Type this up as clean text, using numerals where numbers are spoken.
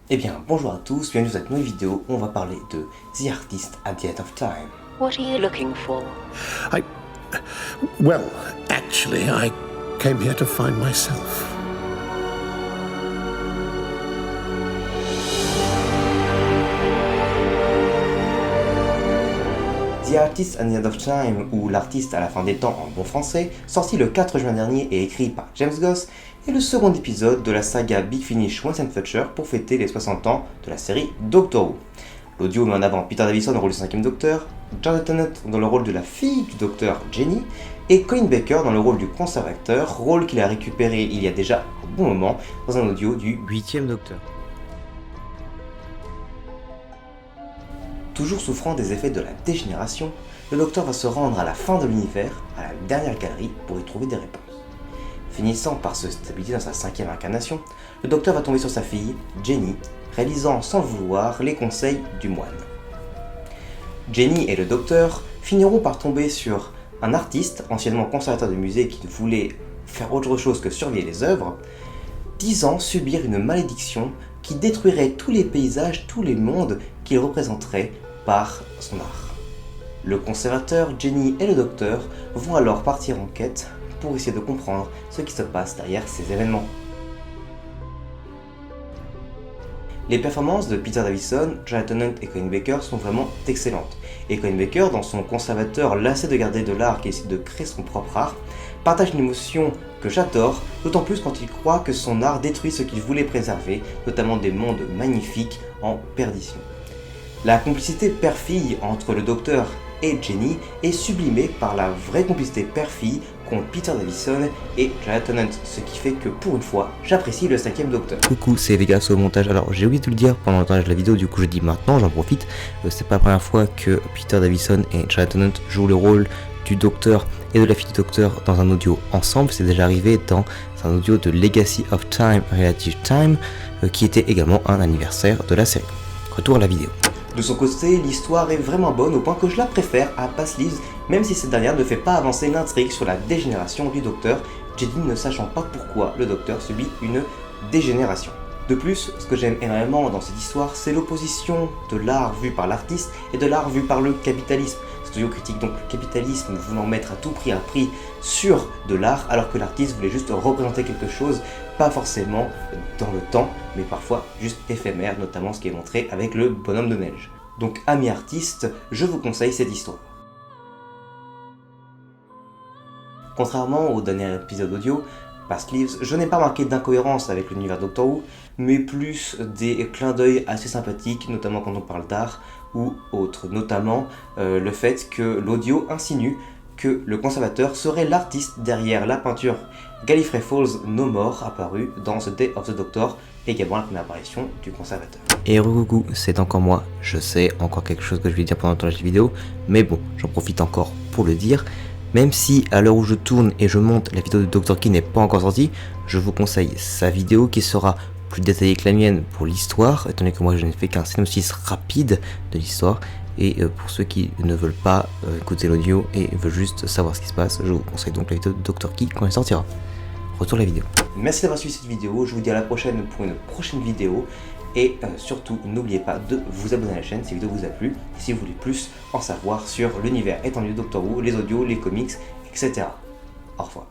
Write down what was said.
Eh bien, bonjour à tous, bienvenue dans cette nouvelle vidéo où on va parler de The Artist at the End of Time. What are you looking for? Well, actually, I came here to find myself. The Artist at the End of Time, ou L'artiste à la fin des temps en bon français, sorti le 4 juin dernier et écrit par James Goss, est le second épisode de la saga Big Finish Once and Future pour fêter les 60 ans de la série Doctor Who. L'audio met en avant Peter Davison dans le rôle du 5e Docteur, Janet Tennant dans le rôle de la fille du Docteur Jenny, et Colin Baker dans le rôle du conservateur, rôle qu'il a récupéré il y a déjà un bon moment dans un audio du 8e Docteur. Toujours souffrant des effets de la dégénération, le Docteur va se rendre à la fin de l'univers, à la dernière galerie, pour y trouver des réponses. Finissant par se stabiliser dans sa 5e incarnation, le Docteur va tomber sur sa fille, Jenny, réalisant sans le vouloir les conseils du moine. Jenny et le Docteur finiront par tomber sur un artiste, anciennement conservateur de musée qui voulait faire autre chose que surveiller les œuvres, disant subir une malédiction qui détruirait tous les paysages, tous les mondes qu'il représenterait par son art. Le conservateur, Jenny et le Docteur vont alors partir en quête pour essayer de comprendre ce qui se passe derrière ces événements. Les performances de Peter Davison, Janet Tennant et Colin Baker sont vraiment excellentes. Et Colin Baker, dans son conservateur lassé de garder de l'art qui essaie de créer son propre art, partage une émotion que j'adore, d'autant plus quand il croit que son art détruit ce qu'il voulait préserver, notamment des mondes magnifiques en perdition. La complicité père-fille entre le Docteur et Jenny est sublimée par la vraie complicité père-fille qu'ont Peter Davison et Janet Tennant, ce qui fait que pour une fois, j'apprécie le 5e Docteur. Coucou, c'est Vegas au montage. Alors j'ai oublié de le dire pendant le tournage de la vidéo, du coup je dis maintenant, j'en profite. C'est pas la première fois que Peter Davison et Janet Tennant jouent le rôle du Docteur et de la fille du Docteur dans un audio ensemble. C'est déjà arrivé dans un audio de Legacy of Time, Relative Time, qui était également un anniversaire de la série. Retour à la vidéo. De son côté, l'histoire est vraiment bonne au point que je la préfère à Past Lives, même si cette dernière ne fait pas avancer l'intrigue sur la dégénération du Docteur, Jenny ne sachant pas pourquoi le Docteur subit une dégénération. De plus, ce que j'aime énormément dans cette histoire, c'est l'opposition de l'art vu par l'artiste et de l'art vu par le capitalisme. Studio critique donc le capitalisme voulant mettre à tout prix un prix sur de l'art, alors que l'artiste voulait juste représenter quelque chose, pas forcément dans le temps, mais parfois juste éphémère, notamment ce qui est montré avec le bonhomme de neige. Donc amis artistes, je vous conseille cette histoire. Contrairement au dernier épisode audio, Past Lives, je n'ai pas marqué d'incohérence avec l'univers Doctor Who, mais plus des clins d'œil assez sympathiques, notamment quand on parle d'art ou autre, notamment le fait que l'audio insinue que le conservateur serait l'artiste derrière la peinture Gallifrey Falls No More apparue dans The Day of the Doctor, également la première apparition du conservateur. Et coucou, c'est encore moi, je sais, encore quelque chose que je vais dire pendant le tournage de la vidéo, mais bon, j'en profite encore pour le dire. Même si à l'heure où je tourne et je monte, la vidéo de Dr. Key n'est pas encore sortie, je vous conseille sa vidéo qui sera plus détaillée que la mienne pour l'histoire, étant donné que moi je n'ai fait qu'un synopsis rapide de l'histoire. Et pour ceux qui ne veulent pas écouter l'audio et veulent juste savoir ce qui se passe, je vous conseille donc la vidéo de Dr. Key quand elle sortira. Retour à la vidéo. Merci d'avoir suivi cette vidéo, je vous dis à la prochaine pour une prochaine vidéo. Et surtout, n'oubliez pas de vous abonner à la chaîne si la vidéo vous a plu, et si vous voulez plus en savoir sur l'univers étendu de Doctor Who, les audios, les comics, etc. Au revoir.